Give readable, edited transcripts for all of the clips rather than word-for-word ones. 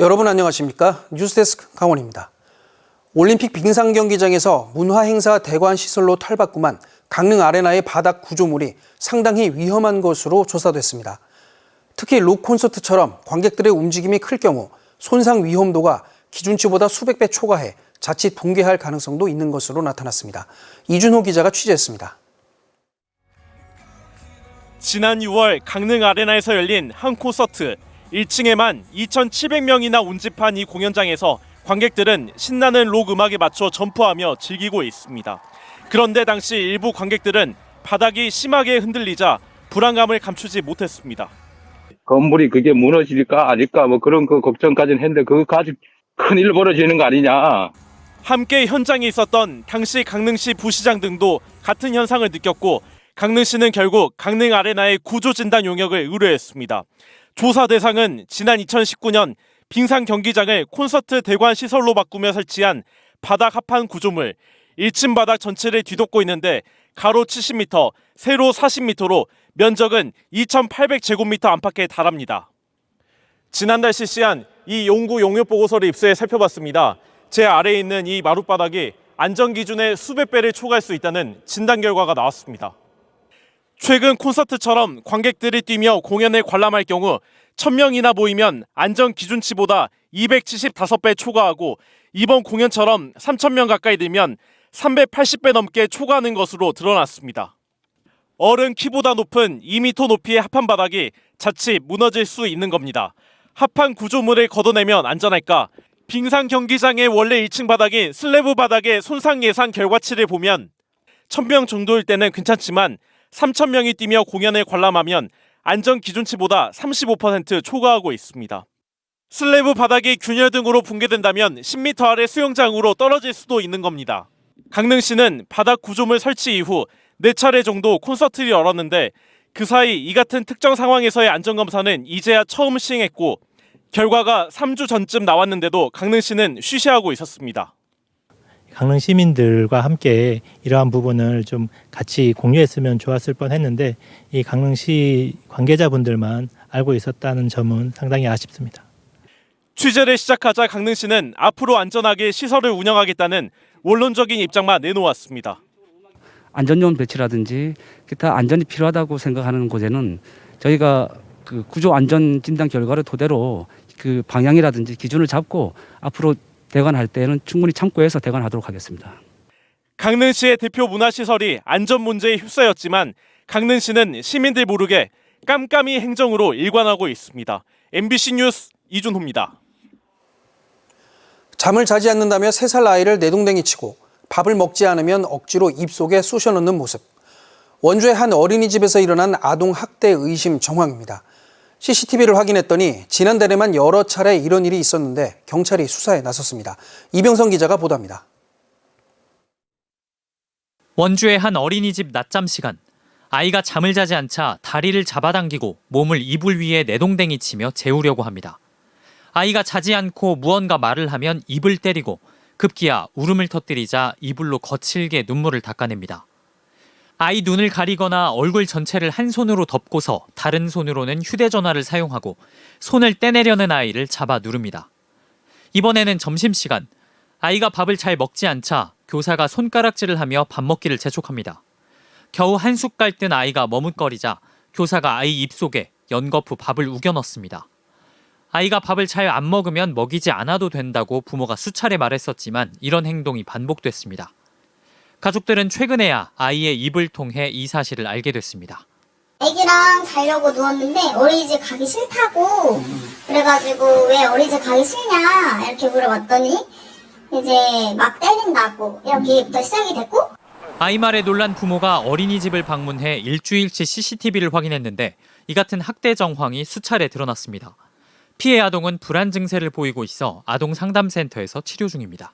여러분 안녕하십니까? 뉴스데스크 강원입니다. 올림픽 빙상 경기장에서 문화행사 대관 시설로 탈바꿈한 강릉 아레나의 바닥 구조물이 상당히 위험한 것으로 조사됐습니다. 특히 록 콘서트처럼 관객들의 움직임이 클 경우 손상 위험도가 기준치보다 수백 배 초과해 자칫 붕괴할 가능성도 있는 것으로 나타났습니다. 이준호 기자가 취재했습니다. 지난 6월 강릉 아레나에서 열린 한 콘서트. 1층에만 2,700명이나 운집한 이 공연장에서 관객들은 신나는 록 음악에 맞춰 점프하며 즐기고 있습니다. 그런데 당시 일부 관객들은 바닥이 심하게 흔들리자 불안감을 감추지 못했습니다. 건물이 그게 무너질까 아닐까 뭐 그런 걱정까지는 했는데 그거까지 큰일 벌어지는 거 아니냐. 함께 현장에 있었던 당시 강릉시 부시장 등도 같은 현상을 느꼈고 강릉시는 결국 강릉 아레나의 구조 진단 용역을 의뢰했습니다. 조사 대상은 지난 2019년 빙상 경기장을 콘서트 대관 시설로 바꾸며 설치한 바닥 합판 구조물. 1층 바닥 전체를 뒤덮고 있는데 가로 70m, 세로 40m로 면적은 2,800제곱미터 안팎에 달합니다. 지난달 실시한 이 연구 용역 보고서를 입수해 살펴봤습니다. 제 아래에 있는 이 마룻바닥이 안전 기준의 수백 배를 초과할 수 있다는 진단 결과가 나왔습니다. 최근 콘서트처럼 관객들이 뛰며 공연을 관람할 경우 1,000명이나 모이면 안전 기준치보다 275배 초과하고 이번 공연처럼 3,000명 가까이 들면 380배 넘게 초과하는 것으로 드러났습니다. 어른 키보다 높은 2m 높이의 합판 바닥이 자칫 무너질 수 있는 겁니다. 합판 구조물을 걷어내면 안전할까? 빙상 경기장의 원래 1층 바닥인 슬래브 바닥의 손상 예상 결과치를 보면 1,000명 정도일 때는 괜찮지만 3,000명이 뛰며 공연을 관람하면 안전 기준치보다 35% 초과하고 있습니다. 슬래브 바닥이 균열 등으로 붕괴된다면 10m 아래 수영장으로 떨어질 수도 있는 겁니다. 강릉시는 바닥 구조물 설치 이후 4차례 정도 콘서트를 열었는데 그 사이 이 같은 특정 상황에서의 안전검사는 이제야 처음 시행했고 결과가 3주 전쯤 나왔는데도 강릉시는 쉬쉬하고 있었습니다. 강릉 시민들과 함께 이러한 부분을 좀 같이 공유했으면 좋았을 뻔했는데 이 강릉시 관계자분들만 알고 있었다는 점은 상당히 아쉽습니다. 취재를 시작하자 강릉시는 앞으로 안전하게 시설을 운영하겠다는 원론적인 입장만 내놓았습니다. 안전요원 배치라든지 기타 안전이 필요하다고 생각하는 곳에는 저희가 그 구조 안전 진단 결과를 토대로 그 방향이라든지 기준을 잡고 앞으로 대관할 때는 충분히 참고해서 대관하도록 하겠습니다. 강릉시의 대표 문화시설이 안전 문제에 휩싸였지만 강릉시는 시민들 모르게 깜깜이 행정으로 일관하고 있습니다. MBC 뉴스 이준호입니다. 잠을 자지 않는다며 3살 아이를 내동댕이 치고 밥을 먹지 않으면 억지로 입속에 쑤셔넣는 모습. 원주의 한 어린이집에서 일어난 아동 학대 의심 정황입니다. CCTV를 확인했더니 지난달에만 여러 차례 이런 일이 있었는데 경찰이 수사에 나섰습니다. 이병선 기자가 보도합니다. 원주의 한 어린이집 낮잠 시간. 아이가 잠을 자지 않자 다리를 잡아당기고 몸을 이불 위에 내동댕이 치며 재우려고 합니다. 아이가 자지 않고 무언가 말을 하면 입을 때리고 급기야 울음을 터뜨리자 이불로 거칠게 눈물을 닦아냅니다. 아이 눈을 가리거나 얼굴 전체를 한 손으로 덮고서 다른 손으로는 휴대전화를 사용하고 손을 떼내려는 아이를 잡아 누릅니다. 이번에는 점심시간, 아이가 밥을 잘 먹지 않자 교사가 손가락질을 하며 밥 먹기를 재촉합니다. 겨우 한 숟갈 뜬 아이가 머뭇거리자 교사가 아이 입속에 연거푸 밥을 우겨 넣습니다. 아이가 밥을 잘 안 먹으면 먹이지 않아도 된다고 부모가 수차례 말했었지만 이런 행동이 반복됐습니다. 가족들은 최근에야 아이의 입을 통해 이 사실을 알게 됐습니다. 애기랑 자려고 누웠는데 어린이집 가기 싫다고 그래가지고 왜 어린이집 가기 싫냐 이렇게 물어봤더니 이제 막 때린다고 이렇게부터 시작이 됐고 아이 말에 놀란 부모가 어린이집을 방문해 일주일치 CCTV를 확인했는데 이 같은 학대 정황이 수차례 드러났습니다. 피해 아동은 불안 증세를 보이고 있어 아동상담센터에서 치료 중입니다.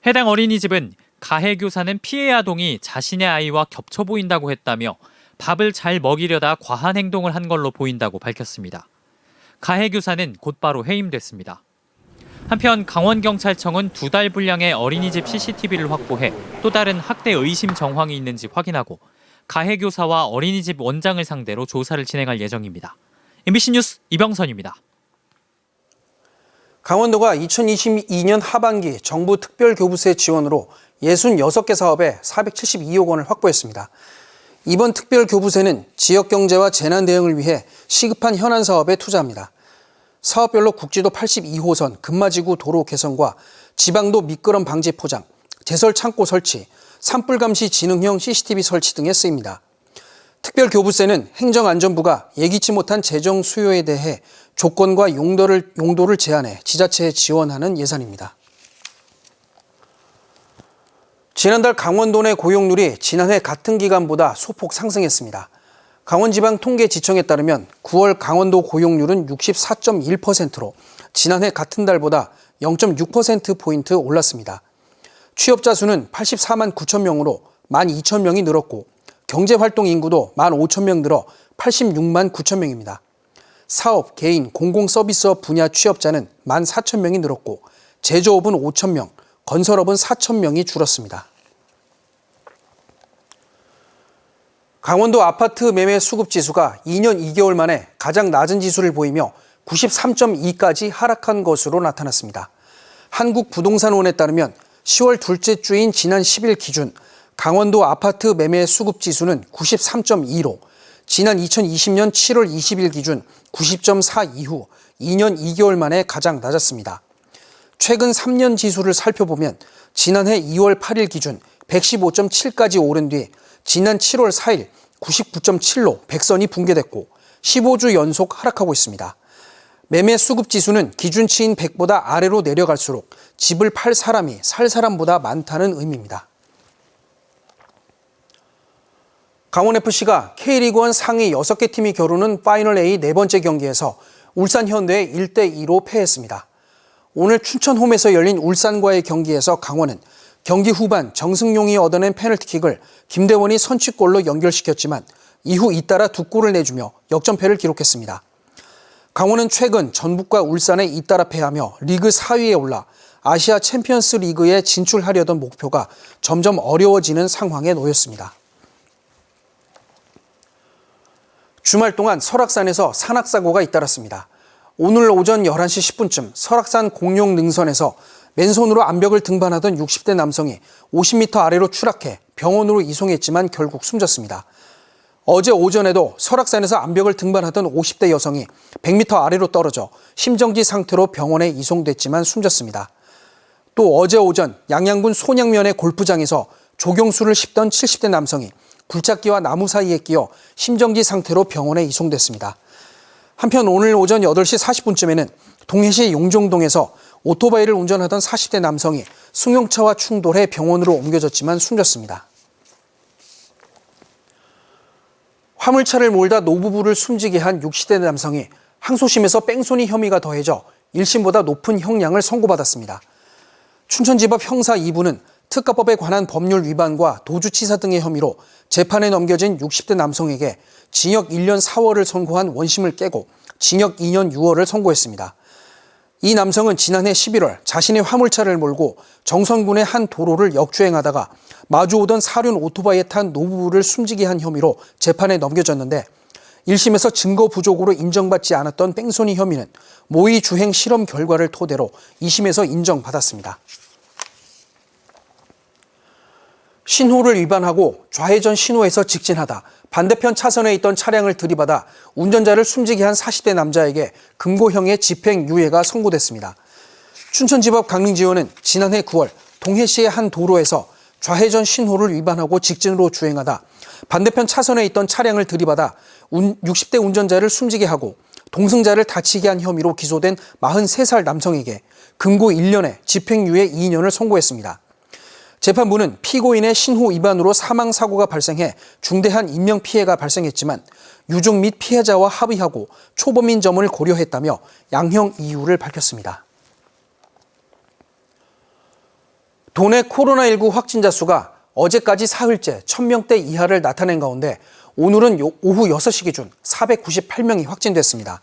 해당 어린이집은 가해 교사는 피해 아동이 자신의 아이와 겹쳐 보인다고 했다며 밥을 잘 먹이려다 과한 행동을 한 걸로 보인다고 밝혔습니다. 가해 교사는 곧바로 해임됐습니다. 한편 강원경찰청은 2달 분량의 어린이집 CCTV를 확보해 또 다른 학대 의심 정황이 있는지 확인하고 가해 교사와 어린이집 원장을 상대로 조사를 진행할 예정입니다. MBC 뉴스 이병선입니다. 강원도가 2022년 하반기 정부 특별교부세 지원으로 66개 사업에 472억 원을 확보했습니다. 이번 특별교부세는 지역경제와 재난 대응을 위해 시급한 현안 사업에 투자합니다. 사업별로 국지도 82호선 금마지구 도로 개선과 지방도 미끄럼 방지 포장, 제설 창고 설치, 산불 감시 지능형 CCTV 설치 등에 쓰입니다. 특별교부세는 행정안전부가 예기치 못한 재정 수요에 대해 조건과 용도를 제한해 지자체에 지원하는 예산입니다. 지난달 강원도 내 고용률이 지난해 같은 기간보다 소폭 상승했습니다. 강원지방통계지청에 따르면 9월 강원도 고용률은 64.1%로 지난해 같은 달보다 0.6%포인트 올랐습니다. 취업자 수는 84만 9천 명으로 12,000명이 늘었고 경제활동 인구도 15,000명 늘어 86만 9천 명입니다. 사업, 개인, 공공서비스업 분야 취업자는 14,000명이 늘었고 제조업은 5,000명, 건설업은 4,000명이 줄었습니다. 강원도 아파트 매매 수급 지수가 2년 2개월 만에 가장 낮은 지수를 보이며 93.2까지 하락한 것으로 나타났습니다. 한국부동산원에 따르면 10월 둘째 주인 지난 10일 기준 강원도 아파트 매매 수급 지수는 93.2로 지난 2020년 7월 20일 기준 90.4 이후 2년 2개월 만에 가장 낮았습니다. 최근 3년 지수를 살펴보면 지난해 2월 8일 기준 115.7까지 오른 뒤 지난 7월 4일 99.7로 100선이 붕괴됐고 15주 연속 하락하고 있습니다. 매매 수급 지수는 기준치인 100보다 아래로 내려갈수록 집을 팔 사람이 살 사람보다 많다는 의미입니다. 강원FC가 K리그1 상위 6개 팀이 겨루는 파이널 A 네 번째 경기에서 울산 현대에 1대2로 패했습니다. 오늘 춘천 홈에서 열린 울산과의 경기에서 강원은 경기 후반 정승용이 얻어낸 페널티킥을 김대원이 선취골로 연결시켰지만 이후 잇따라 2골을 내주며 역전패를 기록했습니다. 강원은 최근 전북과 울산에 잇따라 패하며 리그 4위에 올라 아시아 챔피언스 리그에 진출하려던 목표가 점점 어려워지는 상황에 놓였습니다. 주말 동안 설악산에서 산악사고가 잇따랐습니다. 오늘 오전 11시 10분쯤 설악산 공룡 능선에서 맨손으로 암벽을 등반하던 60대 남성이 50m 아래로 추락해 병원으로 이송했지만 결국 숨졌습니다. 어제 오전에도 설악산에서 암벽을 등반하던 50대 여성이 100m 아래로 떨어져 심정지 상태로 병원에 이송됐지만 숨졌습니다. 또 어제 오전 양양군 손양면의 골프장에서 조경수를 씹던 70대 남성이 굴착기와 나무 사이에 끼어 심정지 상태로 병원에 이송됐습니다. 한편 오늘 오전 8시 40분쯤에는 동해시 용종동에서 오토바이를 운전하던 40대 남성이 승용차와 충돌해 병원으로 옮겨졌지만 숨졌습니다. 화물차를 몰다 노부부를 숨지게 한 60대 남성이 항소심에서 뺑소니 혐의가 더해져 1심보다 높은 형량을 선고받았습니다. 춘천지법 형사 2부는 특가법에 관한 법률 위반과 도주치사 등의 혐의로 재판에 넘겨진 60대 남성에게 징역 1년 4월을 선고한 원심을 깨고 징역 2년 6월을 선고했습니다. 이 남성은 지난해 11월 자신의 화물차를 몰고 정선군의 한 도로를 역주행하다가 마주오던 사륜 오토바이에 탄 노부부를 숨지게 한 혐의로 재판에 넘겨졌는데 1심에서 증거 부족으로 인정받지 않았던 뺑소니 혐의는 모의 주행 실험 결과를 토대로 2심에서 인정받았습니다. 신호를 위반하고 좌회전 신호에서 직진하다 반대편 차선에 있던 차량을 들이받아 운전자를 숨지게 한 40대 남자에게 금고형의 집행유예가 선고됐습니다. 춘천지법 강릉지원은 지난해 9월 동해시의 한 도로에서 좌회전 신호를 위반하고 직진으로 주행하다 반대편 차선에 있던 차량을 들이받아 60대 운전자를 숨지게 하고 동승자를 다치게 한 혐의로 기소된 43살 남성에게 금고 1년에 집행유예 2년을 선고했습니다. 재판부는 피고인의 신호 위반으로 사망사고가 발생해 중대한 인명피해가 발생했지만 유족 및 피해자와 합의하고 초범인 점을 고려했다며 양형 이유를 밝혔습니다. 도내 코로나19 확진자 수가 어제까지 사흘째 1000명대 이하를 나타낸 가운데 오늘은 오후 6시 기준 498명이 확진됐습니다.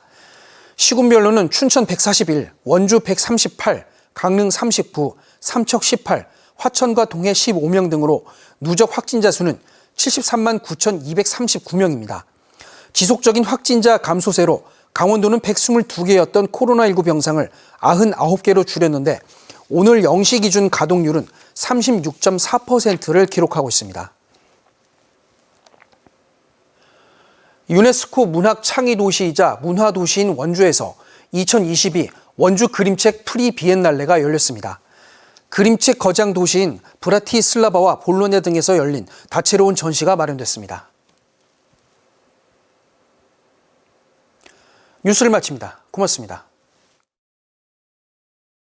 시군별로는 춘천 141, 원주 138, 강릉 39, 삼척 18, 화천과 동해 15명 등으로 누적 확진자 수는 73만 9,239명입니다. 지속적인 확진자 감소세로 강원도는 122개였던 코로나19 병상을 99개로 줄였는데 오늘 0시 기준 가동률은 36.4%를 기록하고 있습니다. 유네스코 문학 창의 도시이자 문화 도시인 원주에서 2022 원주 그림책 프리 비엔날레가 열렸습니다. 그림책 거장 도시인 브라티슬라바와 볼로냐 등에서 열린 다채로운 전시가 마련됐습니다. 뉴스를 마칩니다. 고맙습니다.